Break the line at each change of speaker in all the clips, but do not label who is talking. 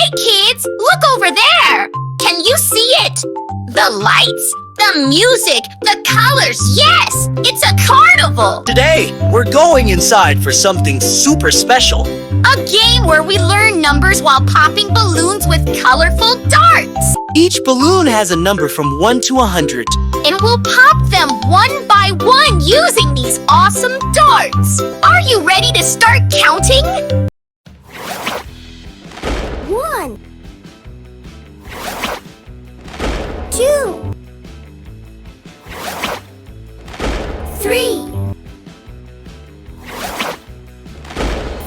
Hey kids, look over there! Can you see it? The lights, the music, the colors, yes! It's a carnival!
Today, we're going inside for something super special.
A game where we learn numbers while popping balloons with colorful darts!
Each balloon has a number from 1 to 100.
And we'll pop them one by one using these awesome darts! Are you ready to start counting?
1 2 3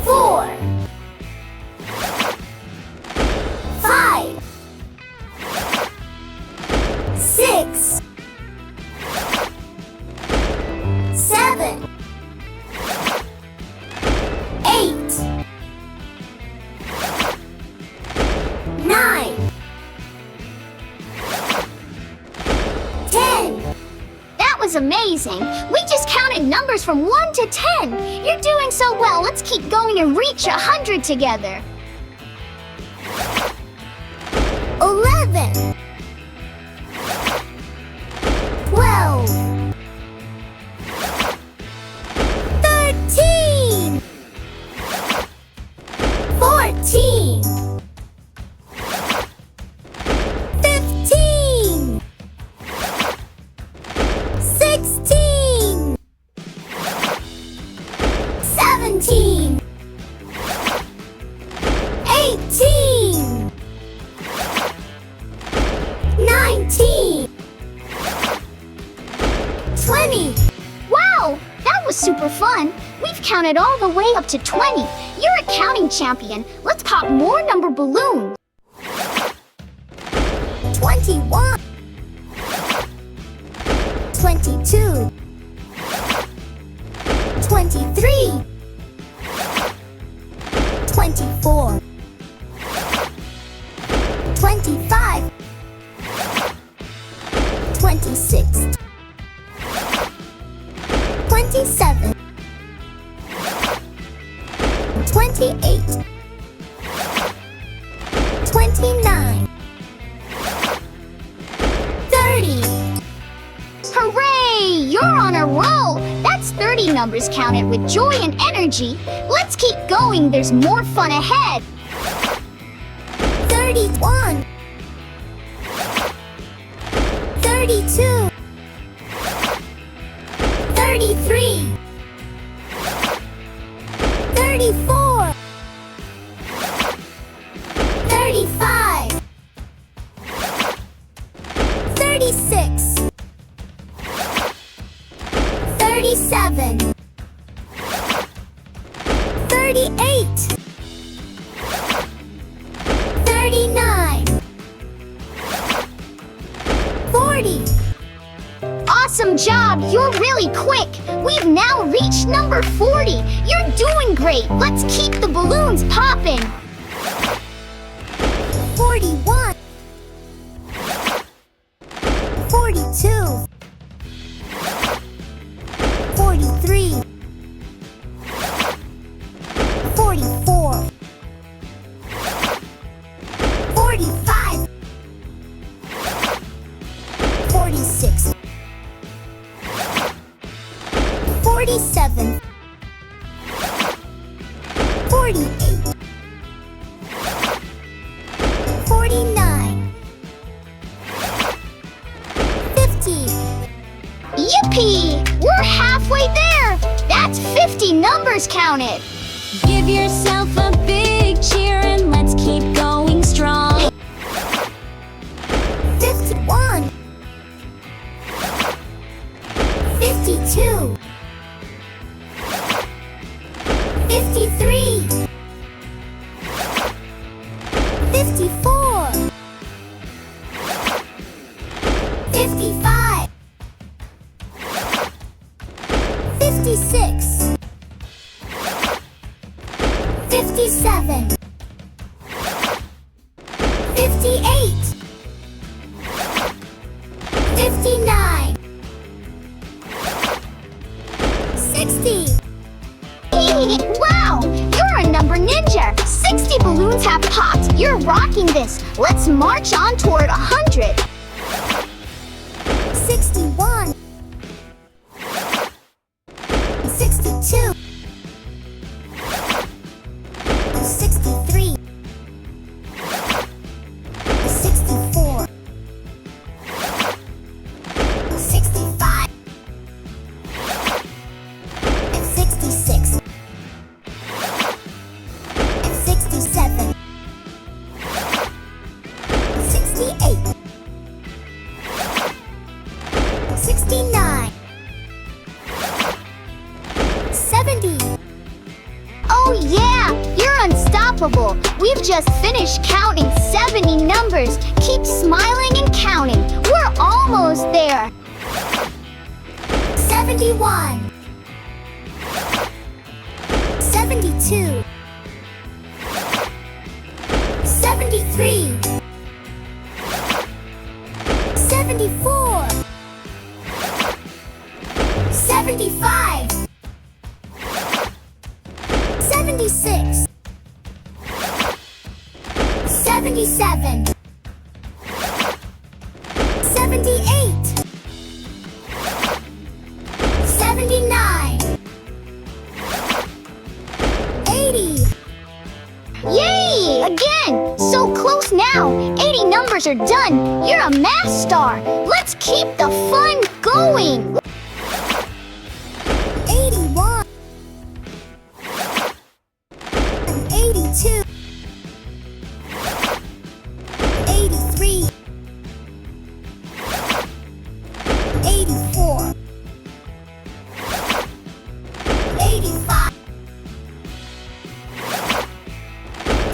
4 5 6 7 8 9 10.
That was amazing. We just counted numbers from 1 to 10. You're doing so well. Let's keep going and reach 100 together.
11 12 13 14 15 16 17 18 19 20.
Wow, that was super fun. We've counted all the way up to 20. You're a counting champion. Let's pop more number balloons.
21 22 23 24 25 26 27 28 29 30.
Hooray! You're on a roll. That's 30 numbers counted with joy and energy. Let's keep going. There's more fun ahead.
31 32 33 34 35 36 37 38 39 40.
Awesome job. You're really quick. We've now reached number 40. You're doing great. Let's keep the balloons popping.
41 42 43 44 45 46 47 48 49 50.
Yippee! We're halfway there. That's 50 numbers counted.
Give yourself a big cheer and let's keep going strong.
51 52 53 54 55 56 57 58 59 60.
Wow! You're a number Ninja, 60 balloons have popped. You're rocking this. Let's march on toward 100.
61, 62, 63, 64, 65, and 66, and 67, 68, 69, 70.
Oh yeah, you're unstoppable. We've just finished counting 70 numbers. Keep smiling and counting. We're almost there.
71, 72, 73, 74, 75, 76, 77, 78, 79, 80.
Yay! Again! So close now. 80 numbers are done. You're a math star. Let's keep the fun going.
81, 82, 83, 84, 85,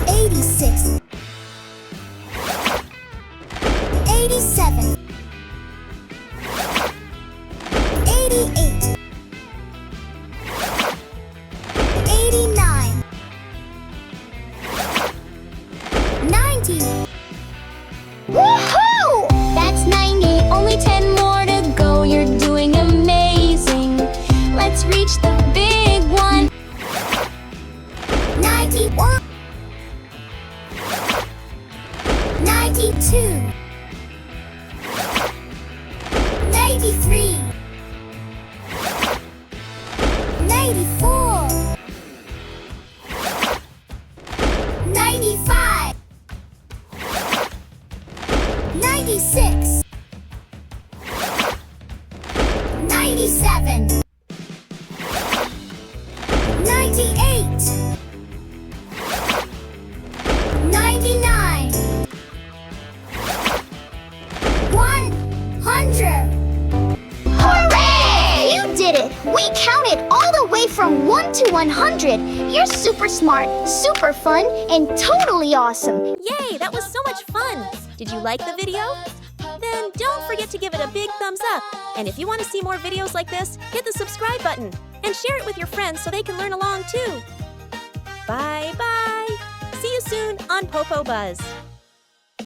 86, 87, 88, 89, 90.
Woohoo!
That's 90, only 10 more to go. You're doing amazing. Let's reach the big one.
91, 92, 93, 94, 95, 96, 97, 98, 99, 100.
Hooray! You did it! We counted all the way from 1 to 100. You're super smart, super fun, and totally awesome.
Yay, that was so much fun! Did you like the video? Then don't forget to give it a big thumbs up. And if you want to see more videos like this, hit the subscribe button and share it with your friends so they can learn along too. Bye bye! See you soon on PoPoBuzz.